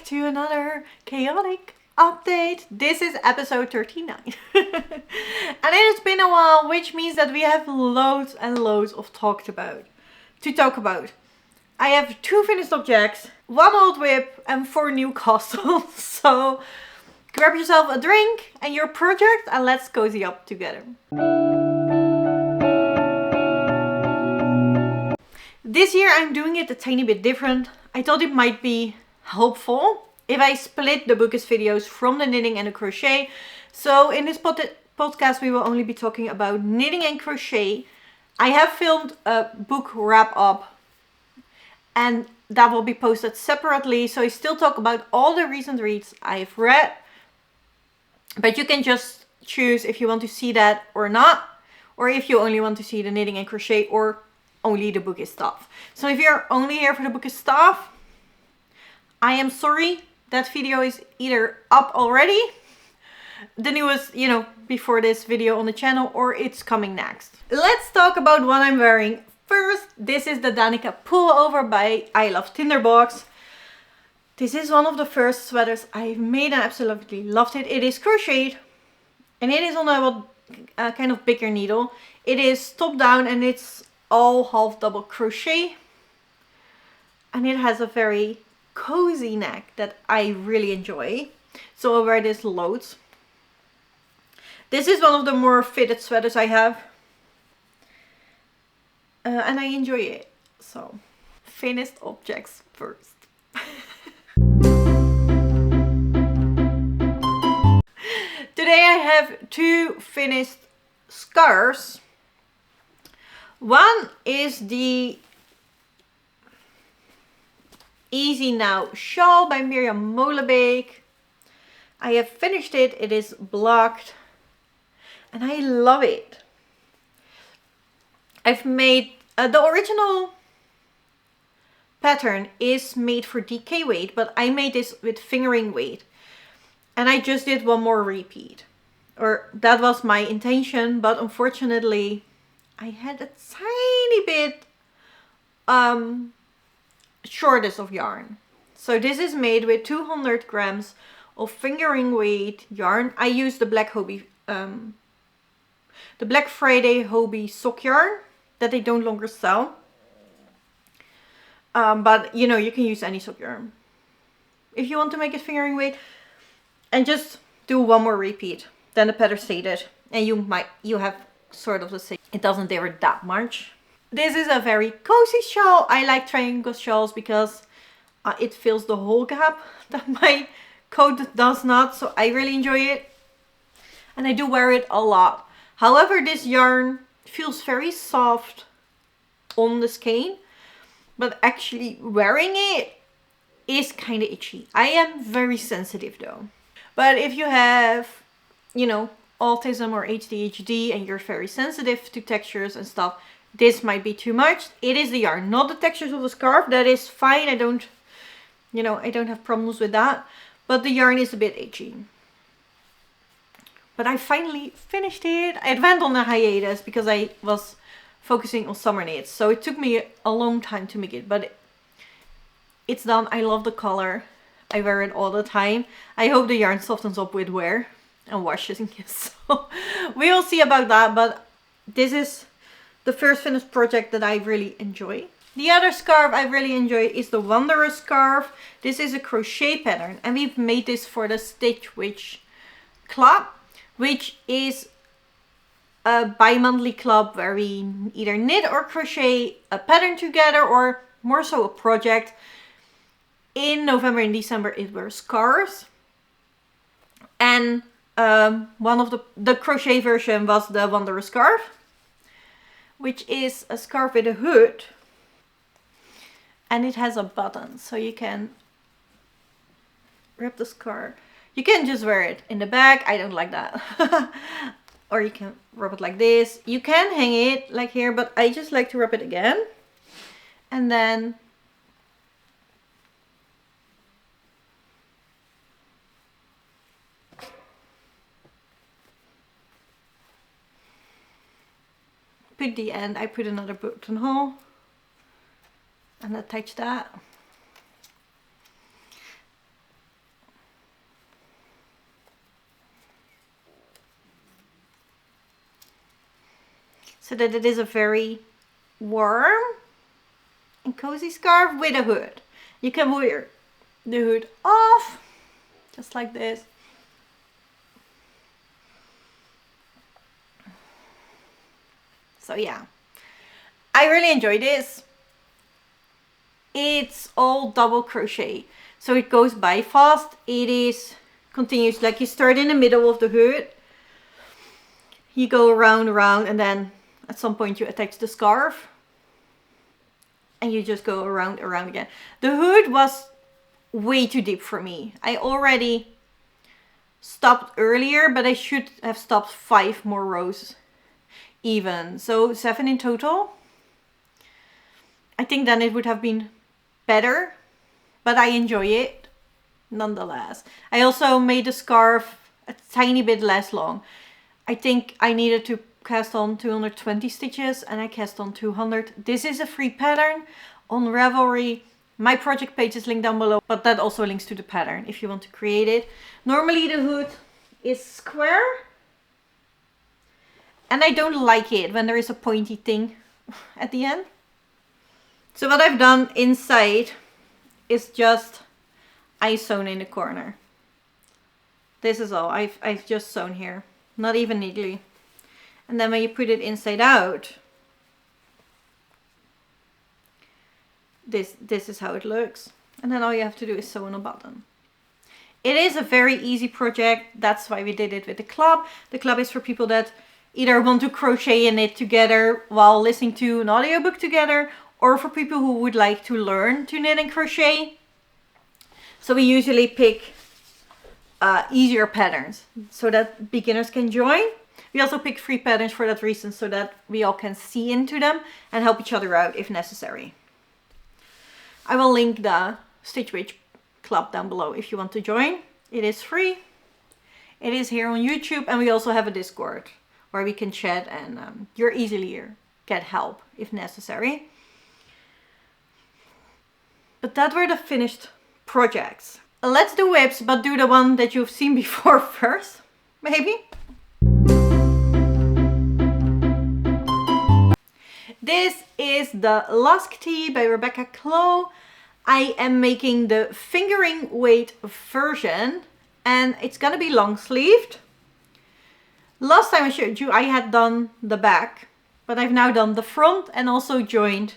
to another chaotic update. This is episode 39. And it has been a while, which means that we have loads and loads of to talk about. I have 2 finished objects, 1 old whip and 4 new cast-ons. So grab yourself a drink and your project and let's cozy up together. This year I'm doing it a tiny bit different. I thought it might be helpful if I split the bookish videos from the knitting and the crochet. So in this podcast we will only be talking about knitting and crochet. I have filmed a book wrap up and that will be posted separately. So I still talk about all the recent reads I've read. But you can just choose if you want to see that or not. Or if you only want to see the knitting and crochet or only the bookish stuff. So if you're only here for the bookish stuff, I am sorry. That video is either up already, the newest, before this video on the channel, or it's coming next. Let's talk about what I'm wearing. First, this is the Danica Pullover by I Love Tinderbox. This is one of the first sweaters I've made and absolutely loved it. It is crocheted and it is on a kind of bigger needle. It is top down and it's all half double crochet. And it has a very cozy neck that I really enjoy. So I'll wear this loads. This is one of the more fitted sweaters I have. And I enjoy it. So, finished objects first. Today I have 2 finished scarves. One is the Easy Now Shawl by Miriam Molenbeek. I have finished it. It is blocked. And I love it. I've made the original pattern is made for DK weight, but I made this with fingering weight. And I just did 1 more repeat. Or that was my intention, but unfortunately I had a tiny bit shortest of yarn. So this is made with 200 grams of fingering weight yarn. I use the Black Friday Hobie sock yarn that they don't longer sell. But you can use any sock yarn if you want to make it fingering weight, and just do 1 more repeat. Then the pattern stated, and you have sort of the same. It doesn't differ that much. This is a very cozy shawl. I like triangle shawls because it fills the whole gap that my coat does not. So I really enjoy it. And I do wear it a lot. However, this yarn feels very soft on the skein. But actually wearing it is kind of itchy. I am very sensitive though. But if you have, autism or ADHD and you're very sensitive to textures and stuff, this might be too much. It is the yarn, not the textures of the scarf. That is fine. I don't have problems with that. But the yarn is a bit itchy. But I finally finished it. I went on a hiatus because I was focusing on summer knits. So it took me a long time to make it. But it's done. I love the color. I wear it all the time. I hope the yarn softens up with wear and washes. So we will see about that. But this is the first finished project that I really enjoy. The other scarf I really enjoy is the Wanderer scarf. This is a crochet pattern and we've made this for the Stitch Witch Club, which is a bi-monthly club where we either knit or crochet a pattern together, or more so a project. In November and December it were scarves. And one of the crochet version was the Wanderer scarf, which is a scarf with a hood. And it has a button, so you can wrap the scarf. You can just wear it in the back. I don't like that. Or you can wrap it like this. You can hang it like here, but I just like to wrap it again. And then put the end. I put another buttonhole and attach that. so that it is a very warm and cozy scarf with a hood. You can wear the hood off, just like this. So yeah, I really enjoy this. It's all double crochet, so it goes by fast. It is continuous, like you start in the middle of the hood, you go around, and then at some point you attach the scarf and you just go around again. The hood was way too deep for me. I already stopped earlier, but I should have stopped 5 more rows even. So 7 in total. I think then it would have been better, but I enjoy it nonetheless. I also made the scarf a tiny bit less long. I think I needed to cast on 220 stitches and I cast on 200. This is a free pattern on Ravelry. My project page is linked down below, but that also links to the pattern if you want to create it. Normally the hood is square and I don't like it when there is a pointy thing at the end. So what I've done inside is just I sewn in the corner. This is all. I've just sewn here, not even neatly. And then when you put it inside out, this is how it looks. And then all you have to do is sew on a button. It is a very easy project. That's why we did it with the club. The club is for people that either want to crochet and knit together while listening to an audiobook together, or for people who would like to learn to knit and crochet. So we usually pick easier patterns so that beginners can join. We also pick free patterns for that reason, so that we all can see into them and help each other out if necessary. I will link the Stitch Witch Club down below if you want to join. It is free. It is here on YouTube, and we also have a Discord where we can chat and you're easily here. Get help if necessary. But that were the finished projects. Let's do whips, but do the one that you've seen before first, maybe. This is the Lusk Tee by Rebecca Clow. I am making the fingering weight version and it's gonna be long sleeved. Last time I showed you I had done the back, but I've now done the front and also joined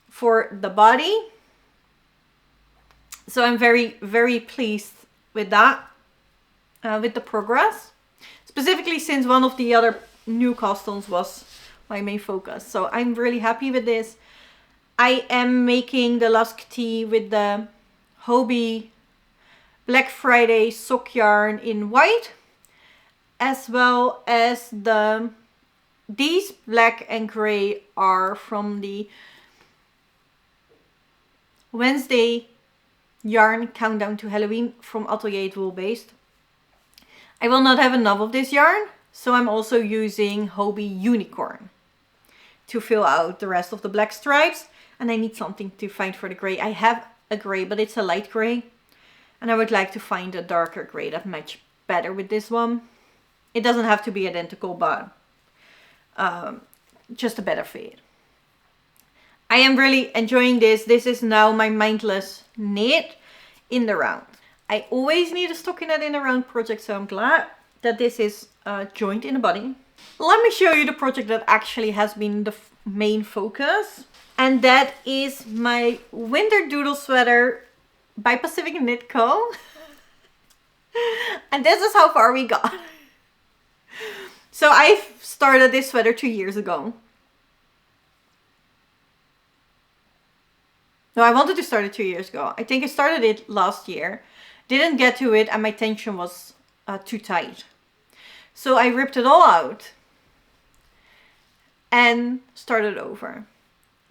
for the body. So I'm very, very pleased with that, with the progress. Specifically since one of the other new cast-ons was my main focus. So I'm really happy with this. I am making the Lusk Tee with the Hobie Black Friday sock yarn in white, as well as these black and gray are from the Wednesday yarn countdown to Halloween from Atelier Wool Based. I will not have enough of this yarn, so I'm also using Hobie Unicorn to fill out the rest of the black stripes, and I need something to find for the gray. I have a gray, but it's a light gray, and I would like to find a darker gray that matches better with this one. It doesn't have to be identical, but just a better fit. I am really enjoying this. This is now my mindless knit in the round. I always need a stockinette in a round project, so I'm glad that this is joined in the body. Let me show you the project that actually has been the main focus, and that is my winter doodle sweater by Pacific Knit Co. And this is how far we got. So I started this sweater 2 years ago. No, I wanted to start it 2 years ago. I think I started it last year. Didn't get to it and my tension was too tight. So I ripped it all out and started over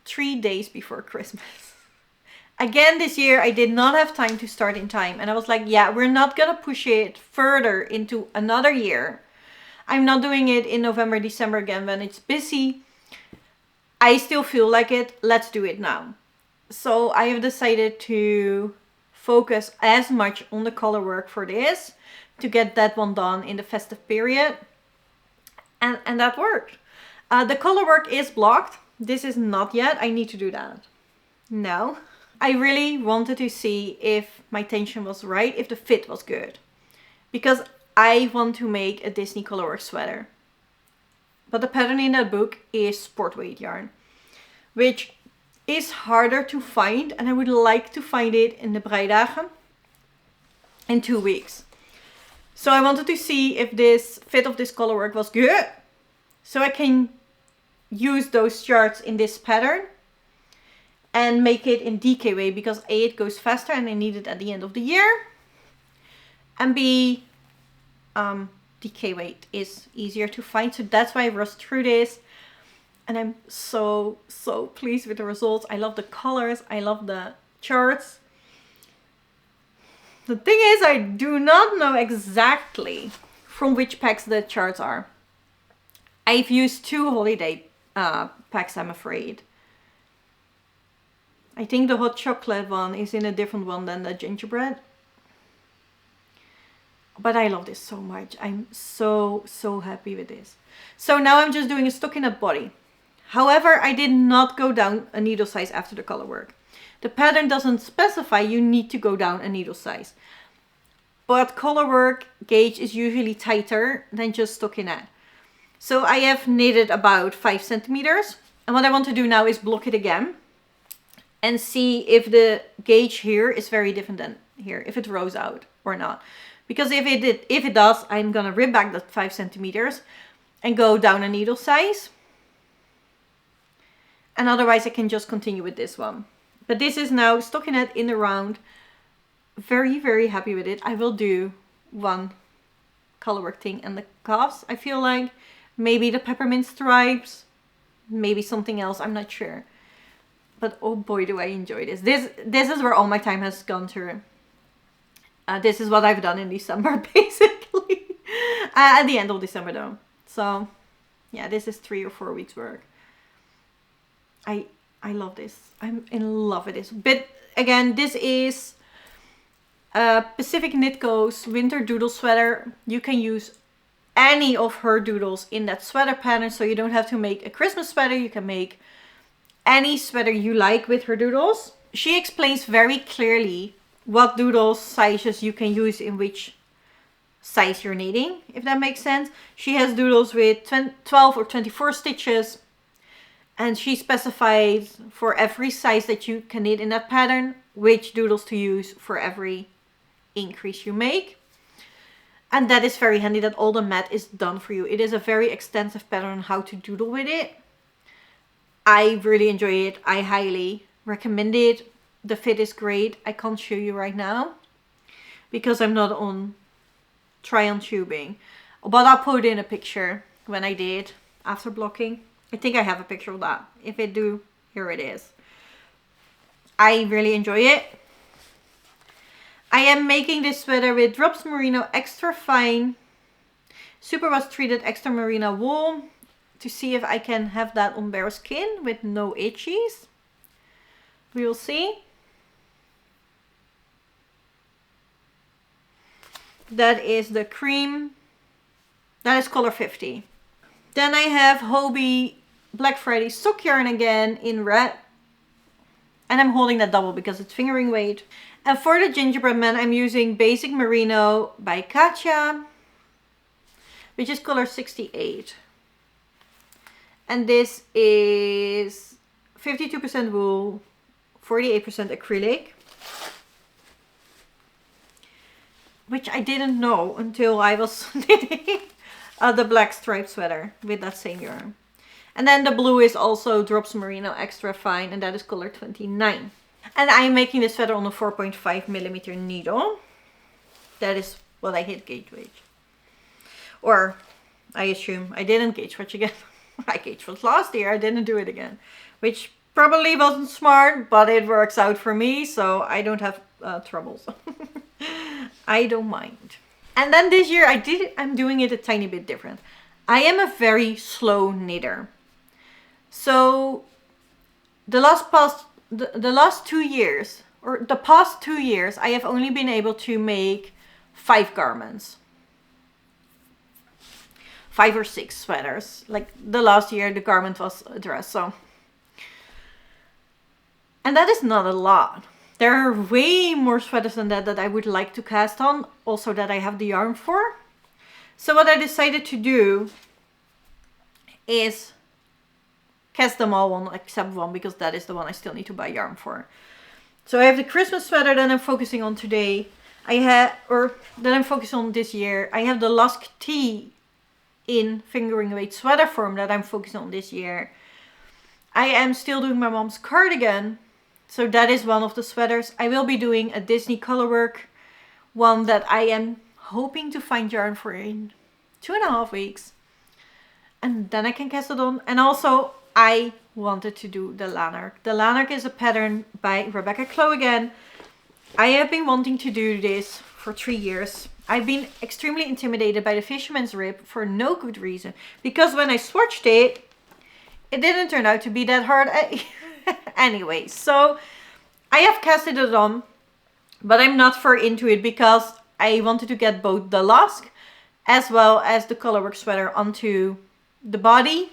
3 days before Christmas. Again, this year I did not have time to start in time. And I was like, yeah, we're not gonna push it further into another year. I'm not doing it in November, December again when it's busy. I still feel like it. Let's do it now. So I have decided to focus as much on the color work for this to get that one done in the festive period. And that worked. The color work is blocked. This is not yet. I need to do that. No. I really wanted to see if my tension was right, if the fit was good. Because I want to make a Disney colorwork sweater. But the pattern in that book is sport weight yarn, which is harder to find, and I would like to find it in the Breidagen in 2 weeks. So I wanted to see if this fit of this colorwork was good, so I can use those charts in this pattern and make it in DK weight, because A, it goes faster and I need it at the end of the year, and B, DK weight is easier to find. So that's why I rushed through this, and I'm so pleased with the results. I love the colors, I love the charts. The thing is, I do not know exactly from which packs the charts are. I've used 2 holiday packs, I'm afraid. I think the hot chocolate one is in a different one than the gingerbread. But I love this so much. I'm so happy with this. So now I'm just doing a stockinette body. However, I did not go down a needle size after the color work. The pattern doesn't specify you need to go down a needle size. But color work gauge is usually tighter than just stockinette. So I have knitted about 5 centimeters. And what I want to do now is block it again. And see if the gauge here is very different than here. If it rows out or not. Because if it does, I'm going to rip back that 5 centimeters. And go down a needle size. And otherwise I can just continue with this one. But this is now stockinette in the round. Very happy with it. I will do one colorwork thing and the calves. I feel like maybe the peppermint stripes, maybe something else. I'm not sure. But oh boy, do I enjoy this. This is where all my time has gone through. This is what I've done in December, basically. At the end of December though. So yeah, this is 3 or 4 weeks work. I love this. I'm in love with this. But again, this is a Pacific Knitco's winter doodle sweater. You can use any of her doodles in that sweater pattern. So you don't have to make a Christmas sweater. You can make any sweater you like with her doodles. She explains very clearly what doodle sizes you can use in which size you're knitting, if that makes sense. She has doodles with 12 or 24 stitches. And she specifies for every size that you can knit in that pattern, which doodles to use for every increase you make. And that is very handy that all the mat is done for you. It is a very extensive pattern on how to doodle with it. I really enjoy it. I highly recommend it. The fit is great. I can't show you right now because I'm not on try on tubing. But I'll put in a picture when I did after blocking. I think I have a picture of that. If I do, here it is. I really enjoy it. I am making this sweater with Drops Merino Extra Fine Superwash Treated Extra Merino Wool to see if I can have that on bare skin with no itchies. We will see. That is the cream. That is color 50. Then I have Hobie Black Friday sock yarn again in red. And I'm holding that double because it's fingering weight. And for the gingerbread man, I'm using Basic Merino by Katja, which is color 68. And this is 52% wool, 48% acrylic. Which I didn't know until I was knitting the black striped sweater with that same yarn. And then the blue is also Drops Merino Extra Fine, and that is color 29. And I'm making this sweater on a 4.5mm needle. That is what I hit gauge weight. Or I assume I didn't gauge watch again. I gauge was last year. I didn't do it again, which probably wasn't smart, but it works out for me, so I don't have troubles. I don't mind. And then this year I'm doing it a tiny bit different. I am a very slow knitter. So the past 2 years, I have only been able to make 5 garments. 5 or 6 sweaters. Like the last year the garment was a dress, so. And that is not a lot. There are way more sweaters than that I would like to cast on, also that I have the yarn for. So what I decided to do is cast them all on except one, because that is the one I still need to buy yarn for. So I have the Christmas sweater that I'm focusing on today. That I'm focusing on this year. I have the Lusk Tee in fingering weight sweater form that I'm focusing on this year. I am still doing my mom's cardigan. So that is one of the sweaters. I will be doing a Disney colorwork one that I am hoping to find yarn for in 2.5 weeks. And then I can cast it on. And also I wanted to do the Lannark. The Lannark is a pattern by Rebecca Clow again. I have been wanting to do this for 3 years. I've been extremely intimidated by the Fisherman's rib for no good reason. Because when I swatched it, it didn't turn out to be that hard anyway. So I have casted it on, but I'm not far into it because I wanted to get both the Lusk as well as the colorwork sweater onto the body.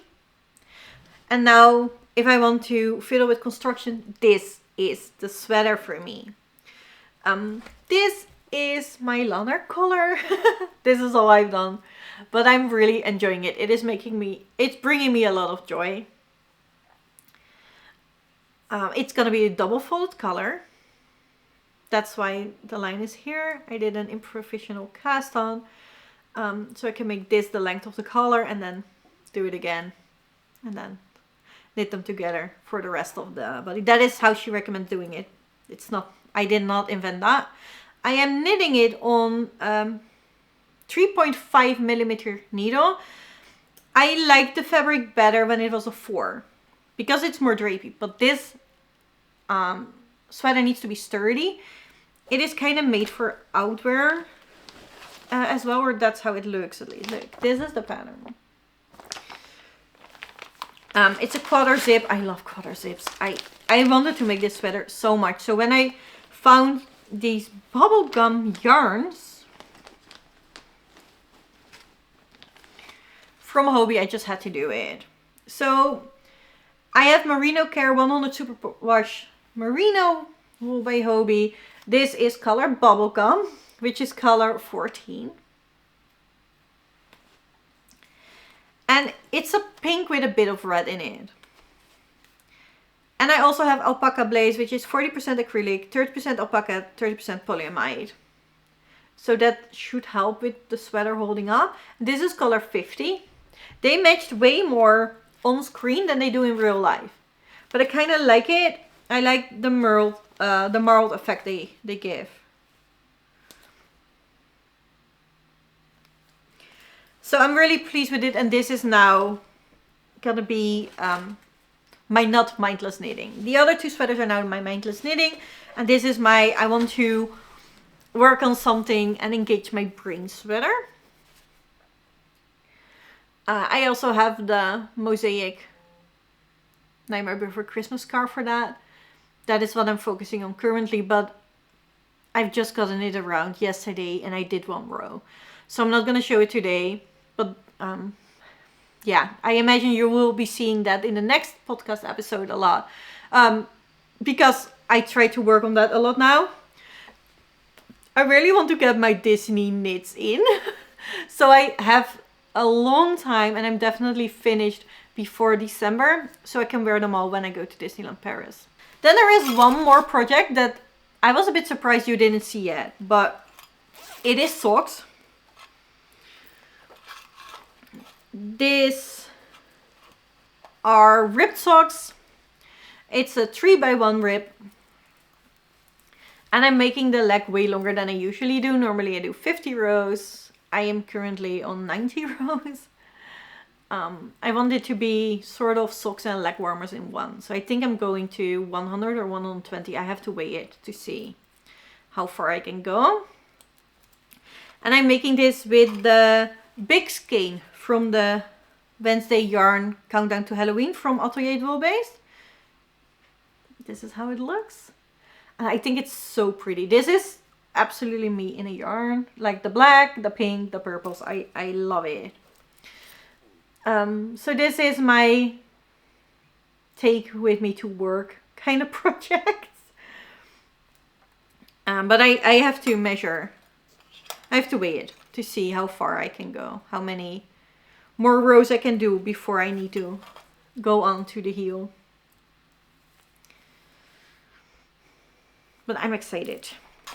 And now if I want to fiddle with construction, this is the sweater for me. This is my Lannark color. This is all I've done, but I'm really enjoying it. It's bringing me a lot of joy. It's gonna be a double fold color. That's why the line is here. I did an improvisational cast on, so I can make this the length of the collar and then do it again and then knit them together for the rest of the body. That is how she recommends doing it. I did not invent that. I am knitting it on 3.5 millimeter needle. I like the fabric better when it was a 4 because it's more drapey, but this sweater needs to be sturdy. It is kind of made for outwear as well, or that's how it looks at least. Look, this is the pattern. It's a quarter zip. I love quarter zips. I wanted to make this sweater so much. So when I found these bubblegum yarns from Hobbii, I just had to do it. So I have Merino Care 100 Superwash Merino wool by Hobbii. This is color bubblegum, which is color 14. And it's a pink with a bit of red in it. And I also have Alpaca Blaze, which is 40% acrylic, 30% alpaca, 30% polyamide. So that should help with the sweater holding up. This is color 50. They matched way more on screen than they do in real life. But I kind of like it. I like the marled effect they give. So I'm really pleased with it, and this is now gonna be my not mindless knitting. The other 2 sweaters are now my mindless knitting, and this is my I want to work on something and engage my brain sweater. I also have the Mosaic Nightmare Before Christmas scarf for that. That is what I'm focusing on currently, but I've just gotten it around yesterday and I did 1 row. So I'm not gonna show it today. But yeah, I imagine you will be seeing that in the next podcast episode a lot. Because I try to work on that a lot now. I really want to get my Disney knits in. So I have a long time and I'm definitely finished before December. So I can wear them all when I go to Disneyland Paris. Then there is one more project that I was a bit surprised you didn't see yet. But it is socks. These are ribbed socks. It's a 3x1 rib. And I'm making the leg way longer than I usually do. Normally I do 50 rows. I am currently on 90 rows. I want it to be sort of socks and leg warmers in one. So I think I'm going to 100 or 120. I have to weigh it to see how far I can go. And I'm making this with the big skein from the Wednesday yarn Countdown to Halloween from Atelier Wool Based. This is how it looks. And I think it's so pretty. This is absolutely me in a yarn. Like the black, the pink, the purples. I love it. So this is my take with me to work kind of project. But I have to measure. I have to weigh it to see how far I can go. How many more rows I can do before I need to go on to the heel. But I'm excited.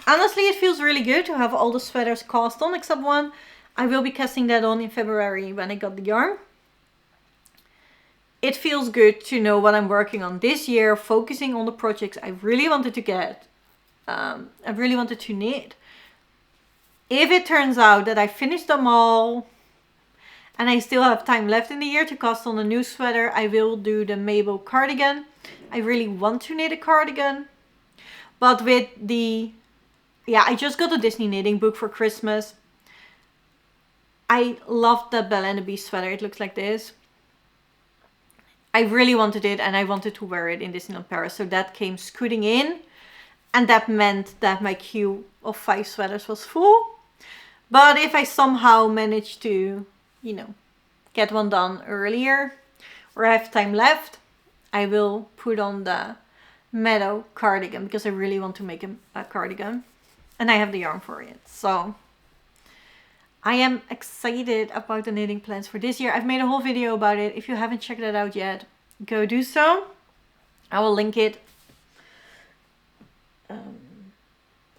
Honestly, it feels really good to have all the sweaters cast on except one. I will be casting that on in February when I got the yarn. It feels good to know what I'm working on this year, focusing on the projects I really wanted to get. I really wanted to knit. If it turns out that I finished them all and I still have time left in the year to cast on a new sweater, I will do the Mabel cardigan. I really want to knit a cardigan. But with the... Yeah, I just got a Disney knitting book for Christmas. I loved that Belle and the Beast sweater. It looks like this. I really wanted it and I wanted to wear it in Disneyland Paris. So that came scooting in. And that meant that my queue of 5 sweaters was full. But if I somehow manage to, you know, get one done earlier or have time left, I will put on the Meadow cardigan because I really want to make a cardigan. And I have the yarn for it. So I am excited about the knitting plans for this year. I've made a whole video about it. If you haven't checked that out yet, go do so. I will link it.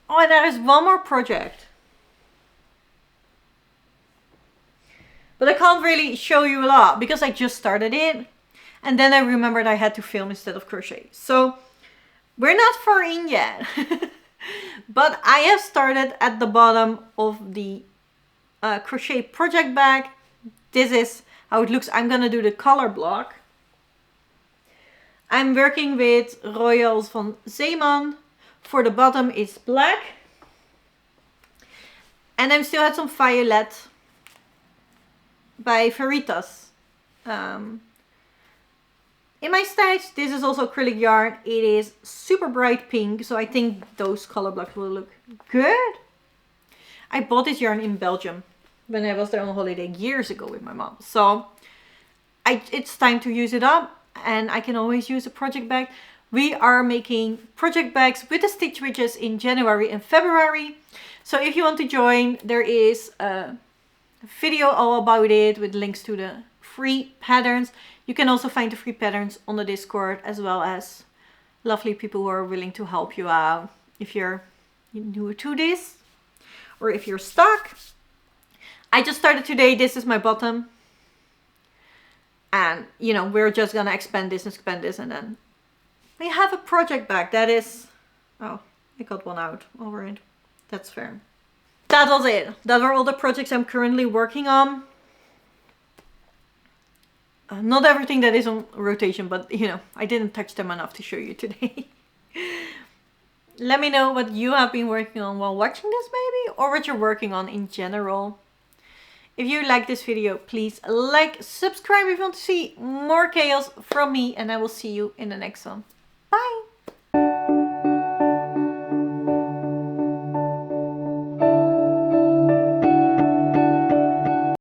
Oh, and there is one more project. But I can't really show you a lot because I just started it. And then I remembered I had to film instead of crochet. So we're not far in yet. But I have started at the bottom of the crochet project bag. This is how it looks. I'm going to do the color block. I'm working with Royals van Zeeman. For the bottom it's black. And I'm still had some violet by Veritas. In my stash, this is also acrylic yarn. It is super bright pink, so I think those color blocks will look good. I bought this yarn in Belgium when I was there on holiday years ago with my mom. So it's time to use it up, and I can always use a project bag. We are making project bags with the stitch ridges in January and February. So if you want to join, there is a video all about it with links to the free patterns. You can also find the free patterns on the Discord, as well as lovely people who are willing to help you out if you're new to this or if you're stuck. I just started today. This is my bottom. And, you know, we're just going to expand this, and then we have a project bag that is... Oh, I got one out. All right. That's fair. That was it. That were all the projects I'm currently working on. Not everything that is on rotation, but, you know, I didn't touch them enough to show you today. Let me know what you have been working on while watching this maybe, or what you're working on in general. If you like this video, please like, subscribe if you want to see more chaos from me, and I will see you in the next one. Bye!